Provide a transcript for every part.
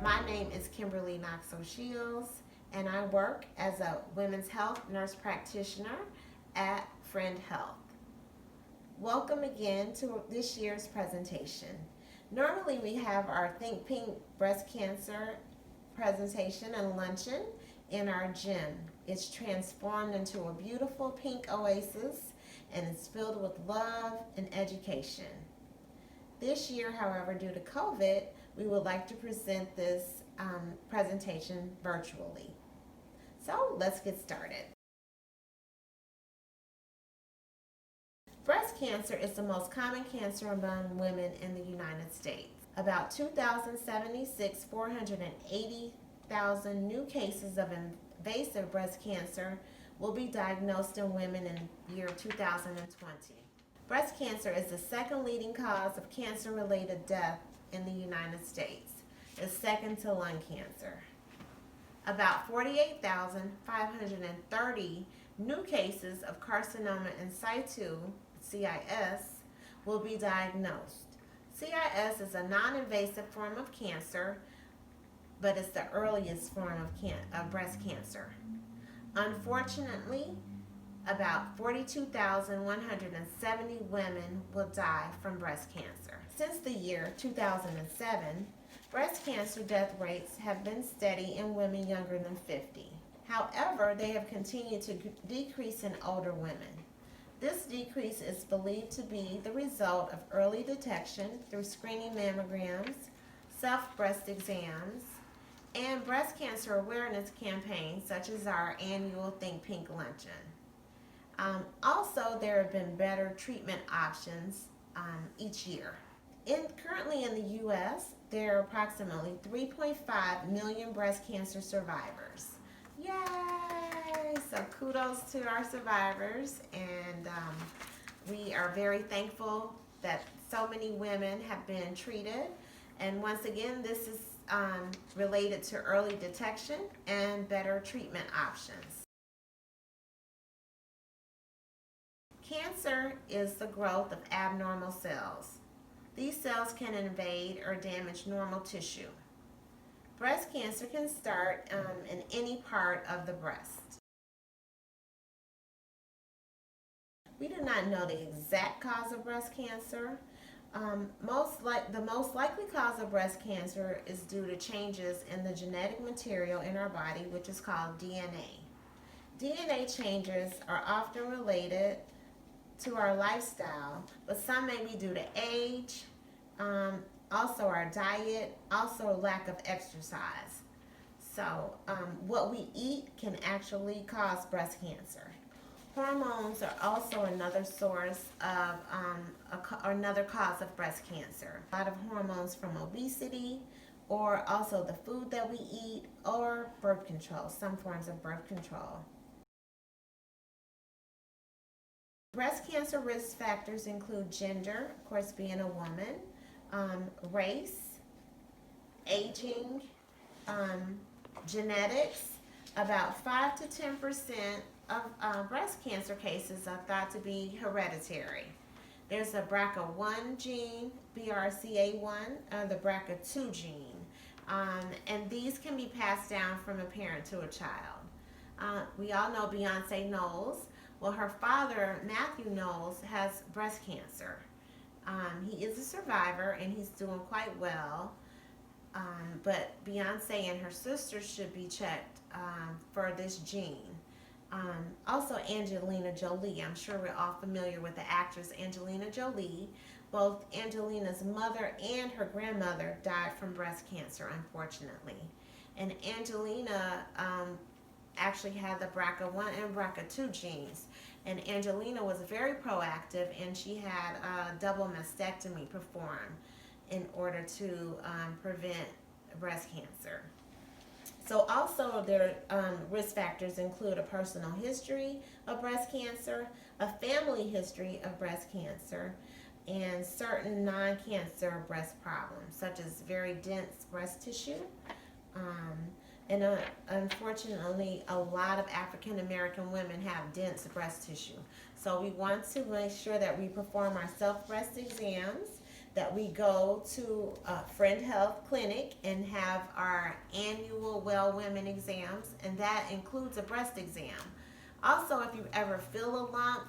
My name is Kimberly Knox Shields, and I work as a women's health nurse practitioner at Friend Health. Welcome again to this year's presentation. Normally we have our Think Pink breast cancer presentation and luncheon in our gym. It's transformed into a beautiful pink oasis and it's filled with love and education. This year, however, due to COVID, we would like to present this presentation virtually. So let's get started. Breast cancer is the most common cancer among women in the United States. About 2,076, 480,000 new cases of invasive breast cancer will be diagnosed in women in the year 2020. Breast cancer is the second leading cause of cancer-related death in the United States. It's second to lung cancer. About 48,530 new cases of carcinoma in situ, CIS, will be diagnosed. CIS is a non-invasive form of cancer, but it's the earliest form of breast cancer. Unfortunately, about 42,170 women will die from breast cancer. Since the year 2007, breast cancer death rates have been steady in women younger than 50. However, they have continued to decrease in older women. This decrease is believed to be the result of early detection through screening mammograms, self-breast exams, and breast cancer awareness campaigns such as our annual Think Pink Luncheon. Also, there have been better treatment options each year. Currently in the U.S., there are approximately 3.5 million breast cancer survivors. Yay! So kudos to our survivors, and we are very thankful that so many women have been treated. And once again, this is related to early detection and better treatment options. Cancer is the growth of abnormal cells. These cells can invade or damage normal tissue. Breast cancer can start in any part of the breast. We do not know the exact cause of breast cancer. The most likely cause of breast cancer is due to changes in the genetic material in our body, which is called DNA. DNA changes are often related to our lifestyle, but some may be due to age, also our diet, also lack of exercise. So what we eat can actually cause breast cancer. Hormones are also another source of another cause of breast cancer. A lot of hormones from obesity, or also the food that we eat, or birth control, some forms of birth control. Breast cancer risk factors include gender, of course being a woman, race, aging, genetics. About 5 to 10% of breast cancer cases are thought to be hereditary. There's a BRCA1 gene, BRCA1, the BRCA2 gene, and these can be passed down from a parent to a child. We all know Beyonce Knowles. Well, her father, Matthew Knowles, has breast cancer. He is a survivor and he's doing quite well, but Beyonce and her sisters should be checked for this gene. Also, Angelina Jolie. I'm sure we're all familiar with the actress Angelina Jolie. Both Angelina's mother and her grandmother died from breast cancer, unfortunately. And Angelina actually had the BRCA1 and BRCA2 genes. And Angelina was very proactive, and she had a double mastectomy performed in order to prevent breast cancer. So also their risk factors include a personal history of breast cancer, a family history of breast cancer, and certain non-cancer breast problems, such as very dense breast tissue. And unfortunately, a lot of African American women have dense breast tissue. So we want to make sure that we perform our self-breast exams, that we go to Friend Health Clinic and have our annual Well Women exams, and that includes a breast exam. Also, if you ever feel a lump,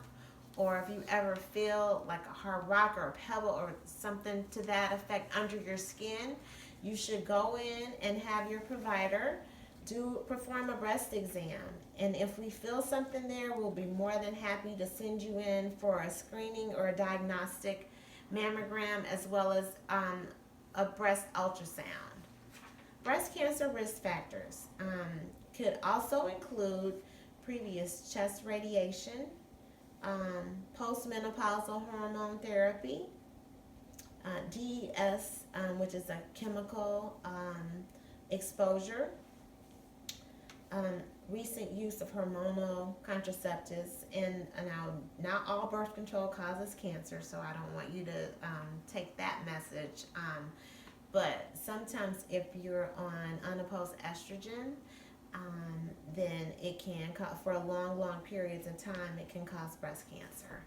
or if you ever feel like a hard rock or a pebble or something to that effect under your skin, you should go in and have your provider perform a breast exam. And if we feel something there, we'll be more than happy to send you in for a screening or a diagnostic mammogram, as well as a breast ultrasound. Breast cancer risk factors could also include previous chest radiation, postmenopausal hormone therapy, DES, which is a chemical exposure, recent use of hormonal contraceptives, and now not all birth control causes cancer, so I don't want you to take that message. But sometimes if you're on unopposed estrogen, then it can cause, for long periods of time, it can cause breast cancer.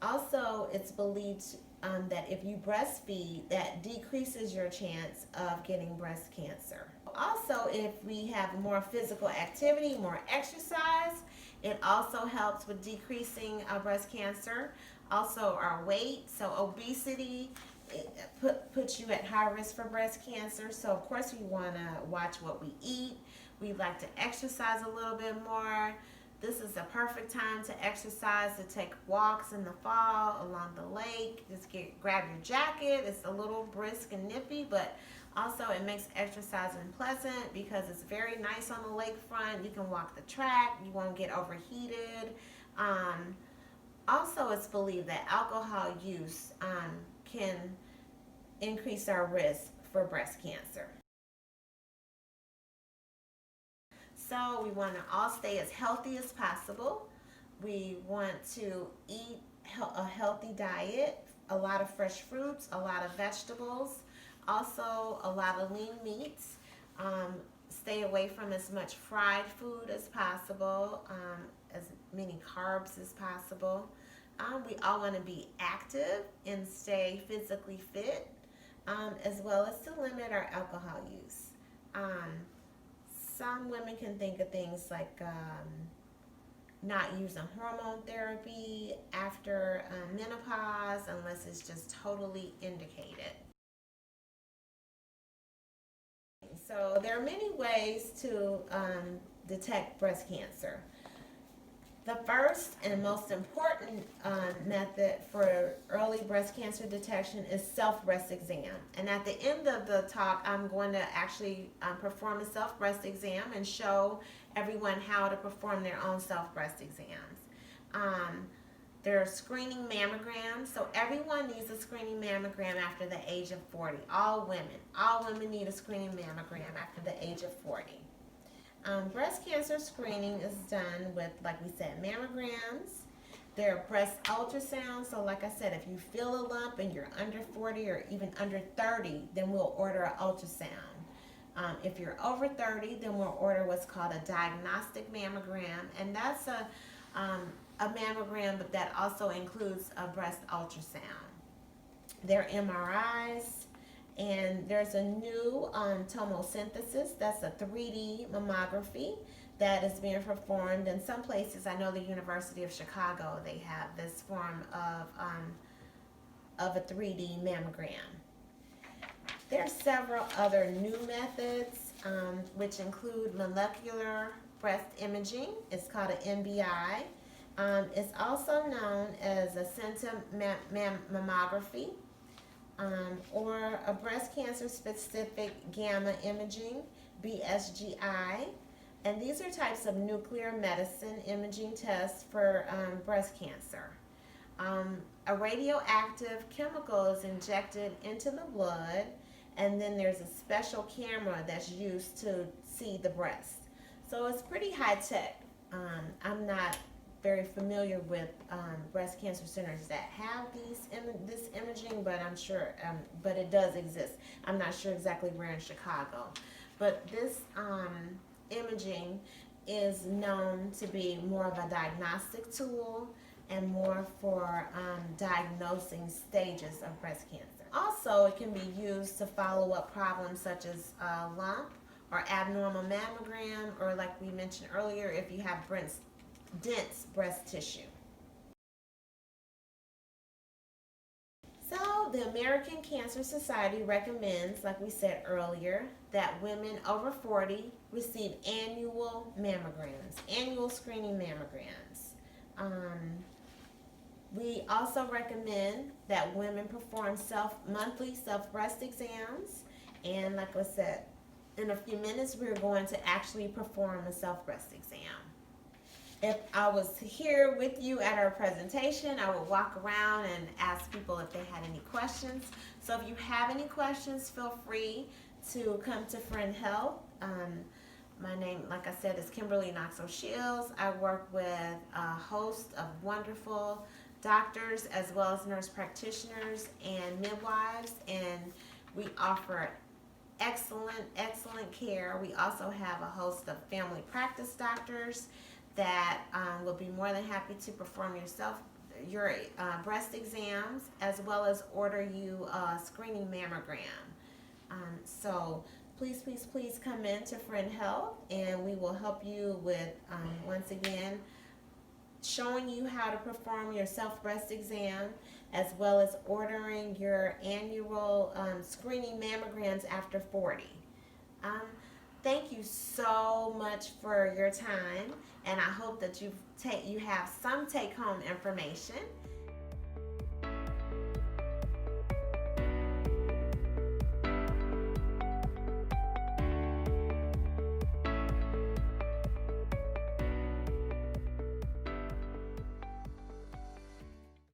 Also, it's believed that if you breastfeed, that decreases your chance of getting breast cancer. Also, if we have more physical activity, more exercise, it also helps with decreasing breast cancer. Also, our weight, so obesity, it puts you at high risk for breast cancer. So of course we want to watch what we eat. We like to exercise a little bit more. This is a perfect time to exercise, to take walks in the fall along the lake. Just grab your jacket. It's a little brisk and nippy, but also it makes exercising pleasant because it's very nice on the lakefront. You can walk the track. You won't get overheated. Also, it's believed that alcohol use can increase our risk for breast cancer. So we want to all stay as healthy as possible. We want to eat a healthy diet, a lot of fresh fruits, a lot of vegetables, also a lot of lean meats. Stay away from as much fried food as possible, as many carbs as possible. We all want to be active and stay physically fit, as well as to limit our alcohol use. Some women can think of things like not using hormone therapy after menopause unless it's just totally indicated. So there are many ways to detect breast cancer. The first and most important method for early breast cancer detection is self-breast exam. And at the end of the talk, I'm going to actually perform a self-breast exam and show everyone how to perform their own self-breast exams. There are screening mammograms, so everyone needs a screening mammogram after the age of 40. All women need a screening mammogram after the age of 40. Breast cancer screening is done with, like we said, mammograms. There are breast ultrasounds. So like I said, if you feel a lump and you're under 40 or even under 30, then we'll order an ultrasound. If you're over 30, then we'll order what's called a diagnostic mammogram. And that's a mammogram, but that also includes a breast ultrasound. There are MRIs. And there's a new tomosynthesis, that's a 3D mammography that is being performed in some places. I know the University of Chicago, they have this form of a 3D mammogram. There are several other new methods, which include molecular breast imaging. It's called an MBI. It's also known as a symptom mammography. Or a breast cancer specific gamma imaging, BSGI. And these are types of nuclear medicine imaging tests for breast cancer. A radioactive chemical is injected into the blood, and then there's a special camera that's used to see the breast. So it's pretty high tech. I'm not very familiar with breast cancer centers that have this imaging, but I'm sure, but it does exist. I'm not sure exactly where in Chicago, but this imaging is known to be more of a diagnostic tool and more for diagnosing stages of breast cancer. Also, it can be used to follow up problems such as a lump or abnormal mammogram, or like we mentioned earlier, if you have dense breast tissue. So, the American Cancer Society recommends, like we said earlier, that women over 40 receive annual mammograms, annual screening mammograms. We also recommend that women perform monthly self breast exams. And like I said, in a few minutes, we're going to actually perform a self breast exam. If I was here with you at our presentation, I would walk around and ask people if they had any questions. So if you have any questions, feel free to come to Friend Health. My name, like I said, is Kimberly Knox O'Shields. I work with a host of wonderful doctors as well as nurse practitioners and midwives, and we offer excellent care. We also have a host of family practice doctors that will be more than happy to perform your breast exams, as well as order you a screening mammogram. So please come in to Friend Health, and we will help you with, once again, showing you how to perform your self-breast exam, as well as ordering your annual screening mammograms after 40. Thank you so much for your time, and I hope that you have some take-home information.